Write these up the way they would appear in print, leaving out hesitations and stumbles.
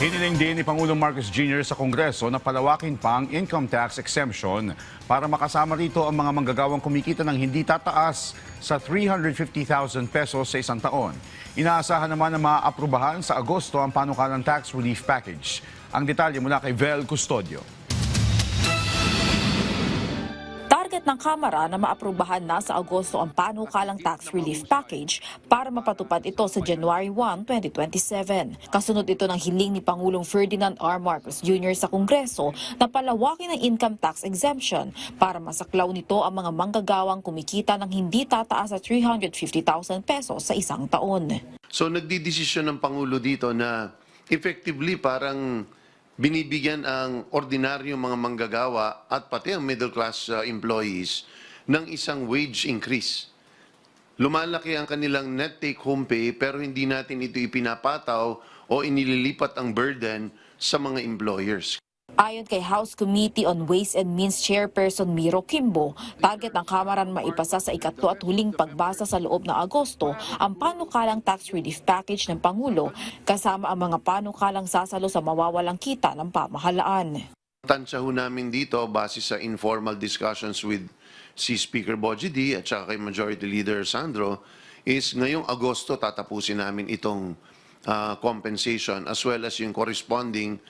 Hiniling din ni Pangulong Marcos Jr. sa Kongreso na palawakin pa ang income tax exemption para makasama rito ang mga manggagawang kumikita ng hindi tataas sa 350,000 pesos sa isang taon. Inaasahan naman na maaprubahan sa Agosto ang panukalang tax relief package. Ang detalye mula kay Vel Custodio. Target ng Kamara na maaprubahan na sa Agosto ang panukalang tax relief package para mapatupad ito sa January 1, 2027. Kasunod ito ng hiling ni Pangulong Ferdinand R. Marcos Jr. sa Kongreso na palawakin ang income tax exemption para masaklaw nito ang mga manggagawang kumikita ng hindi tataas sa 350,000 pesos sa isang taon. So nagdidesisyon ng Pangulo dito na effectively parang binibigyan ang ordinaryong mga manggagawa at pati ang middle class employees ng isang wage increase. Lumalaki ang kanilang net take home pay pero hindi natin ito ipinapataw o inililipat ang burden sa mga employers. Ayon kay House Committee on Ways and Means Chairperson Miro Kimbo, target ng Kamara na maipasa sa ikatlo at huling pagbasa sa loob ng Agosto ang panukalang tax relief package ng Pangulo kasama ang mga panukalang sasalo sa mawawalang kita ng pamahalaan. Tansya ho namin dito base sa informal discussions with si Speaker Bogie D at saka kay Majority Leader Sandro is ngayong Agosto tatapusin namin itong compensation as well as yung corresponding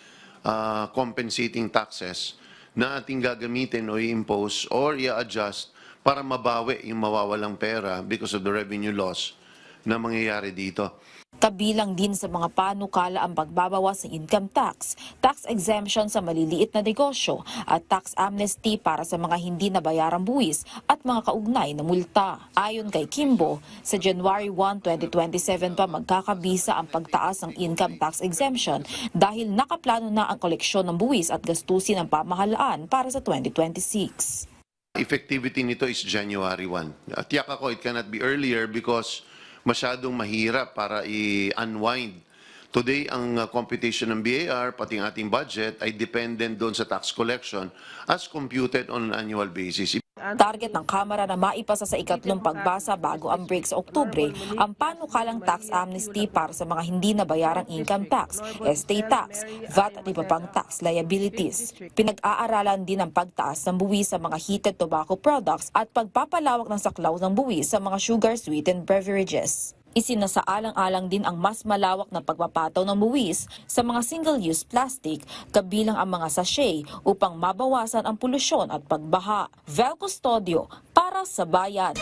compensating taxes na ating gagamitin o i-impose or i-adjust para mabawi yung mawawalang pera because of the revenue loss na mangyayari dito. Kabilang din sa mga panukala ang pagbabawas ng income tax, tax exemption sa maliliit na negosyo at tax amnesty para sa mga hindi nabayarang buwis at mga kaugnay na multa. Ayon kay Kimbo, sa January 1, 2027 pa magkakabisa ang pagtaas ng income tax exemption dahil nakaplano na ang koleksyon ng buwis at gastusin ng pamahalaan para sa 2026. Effectivity nito is January 1. Tiyak ako it cannot be earlier because masyadong mahirap para i-unwind. Today, ang computation ng BAR, pati ang ating budget, ay dependent doon sa tax collection as computed on an annual basis. Target ng Kamara na maipasa sa ikatlong pagbasa bago ang break sa Oktubre ang panukalang tax amnesty para sa mga hindi nabayarang income tax, estate tax, VAT at iba pang tax liabilities. Pinag-aaralan din ang pagtaas ng buwis sa mga heated tobacco products at pagpapalawak ng saklaw ng buwis sa mga sugar-sweetened beverages. Isinasaalang-alang din ang mas malawak na pagpapataw ng buwis sa mga single-use plastic kabilang ang mga sachet upang mabawasan ang polusyon at pagbaha. Vel Custodio para sa Bayan.